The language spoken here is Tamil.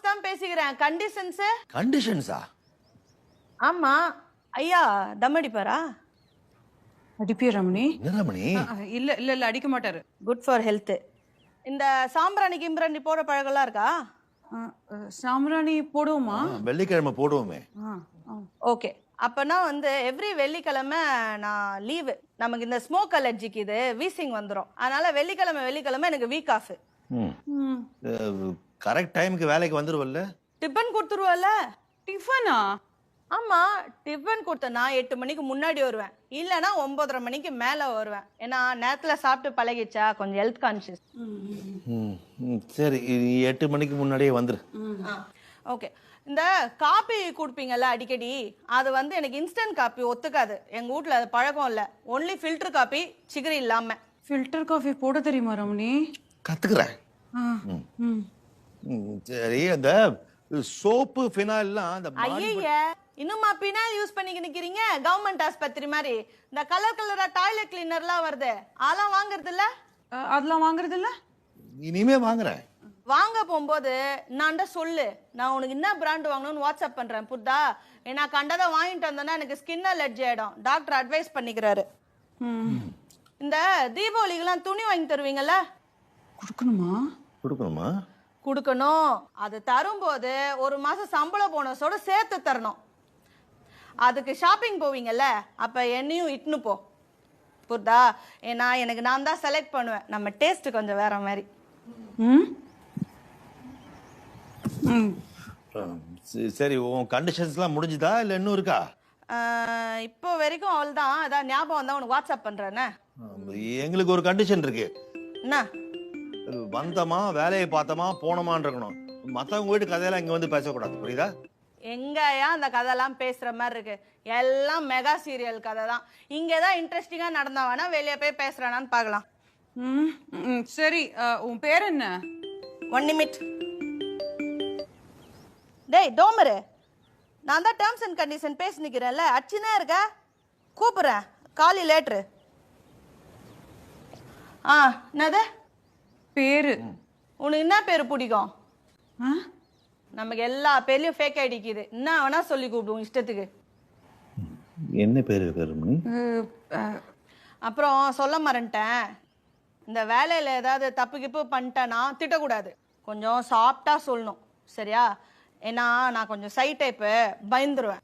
தான் பேசிக்கிறேன். கண்டிஷன்ஸ். கண்டிஷன்ஸா? ஆமா. ஐயா தம் அடிப்பாரா? அடிப்பியா ரமணி? என்ன ரமணி? இல்ல இல்ல இல்ல அடிக்க மாட்டாரு. Good for health. இந்த சாம்பிராணி கிம்பிராணி போட பழகலாம் இருக்கா? சாம்பிராணி போடுவோமா? வெள்ளிக்கிழமை போடுவோமே. ஓகே. அப்பனா வந்து எவ்ரி வெள்ளிக்கிழமை நான் லீவு. நமக்கு இந்த ஸ்மோக் அலர்ஜிக்கு இது வீசிங் வந்துடும். அதனால வெள்ளிக்கிழமை எனக்கு வீக் ஆஃப். கரெக்ட் டைமுக்கு வேலைக்கு வந்துருவல்ல? டிஃபன் கொடுத்துருவல்ல? டிஃபனா? ஆமா, டிஃபன் கொடுத்தனா 8 மணிக்கு முன்னாடி வருவேன், இல்லைன்னா 9:30 மணிக்கு மேல வருவேன். ஏன்னா நேரத்துல சாப்பிட்டு பழகிச்சா, கொஞ்சம் ஹெல்த் கான்சியஸ். சரி, 8 மணிக்கு முன்னாடியே வந்துரு. ஓகே. இந்த காபி குடிப்பீங்கல்ல அடிக்கடி, அது வந்து எனக்கு இன்ஸ்டன்ட் காபி ஒத்துக்காது. எங்க வீட்ல அது பழக்கம் இல்ல. ஒன்லி ஃபில்டர் காபி, சிகரி இல்லாம. ஃபில்டர் காஃபி போட தெரியுமா ரமணி? கத்துக்கிறேன். சரி, அந்த சோப்பு ஃபினாயில்லாம் அந்த ஐய, இன்னுமா பினால் யூஸ் பண்ணிக்க நிக்கிறீங்க? கவர்மெண்ட் ஆஸ்பத்திரி மாதிரி இந்த கலரா டாய்லெட் கிளீனர்லாம் வருது, அதெல்லாம் வாங்குறது இல்ல? அதெல்லாம் வாங்குறது இல்ல? இனிமே வாங்குறேன். வாங்க போகும்போது நான் சொல்லு, நான் உனக்கு என்ன பிராண்ட் வாங்கணும்னு வாட்ஸ்அப் பண்றேன். புத்தா, நான் கண்டதை வாங்கிட்டு வந்தேன்னா எனக்கு ஸ்கின் அலர்ஜி ஆயிடும். டாக்டர் அட்வைஸ் பண்ணிக்கிறாரு. இந்த தீபாவளிக்கெல்லாம் துணி வாங்கி தருவீங்கல்ல? கொடுக்கணுமா? கொடுக்கணும். அது தரும்போது ஒரு மாசம் சம்பள போனஸோட சேர்த்து தரணும். அதுக்கு ஷாப்பிங் போவீங்கல்ல, அப்ப என்னையும் இட்னு போ. புரிதா? ஏன்னா எனக்கு நான் தான் செலக்ட் பண்ணுவேன். நம்ம டேஸ்ட் கொஞ்சம் வேற மாதிரி. சரி, உன் கண்டிஷன்ஸ்லாம் முடிஞ்சுதா இல்ல இன்னும் இருக்கா? இப்போ வரைக்கும் அவள் தான். அதான் ஞாபகம் தான் உனக்கு வாட்ஸ்அப் பண்றேன்னு. எங்களுக்கு ஒரு கண்டிஷன் இருக்கு. என்ன? வந்தமா, வேலையை பார்த்தமா, போனமான்னு இருக்கணும். மத்தவங்க வீட்டு கதையெல்லாம் இங்க வந்து பேசக்கூடாது, புரியுதா? எங்கயா அந்த கதைலாம் பேசுற மாதிரி இருக்கு? எல்லாம் மெகா சீரியல் கதை தான். இங்கதான் இன்ட்ரெஸ்டிங்கா நடந்தா வேணா வெளியே போய் பேசுறானான்னு பார்க்கலாம். சரி, உன் பேர் என்ன? 1 நிமிட். டேய் டோமரு, நான் தான் டேர்ம்ஸ் அண்ட் கண்டிஷன் பேசி நிக்கிறேன்ல, அச்சுனே இருக்க. கூப்பிடுறேன், காலி லேட்ரு. என்னது பேரு? உனக்கு என்ன பேரு பிடிக்கும்? நமக்கு எல்லா பேர்லயும் ஃபேக் ஐடிக்குது. என்ன வேணா சொல்லி கூப்பிடுவோம் இஷ்டத்துக்கு. என்ன பேரு கருமணி? அப்புறம் சொல்ல மறந்துட்டேன், இந்த வேலையில ஏதாவது தப்பு கிப்பு பண்ணிட்டேன்னா திட்டக்கூடாது. கொஞ்சம் சாஃப்டா சொல்லணும், சரியா? ஏன்னா நான் கொஞ்சம் சை டைப்பு, பயந்துருவேன்.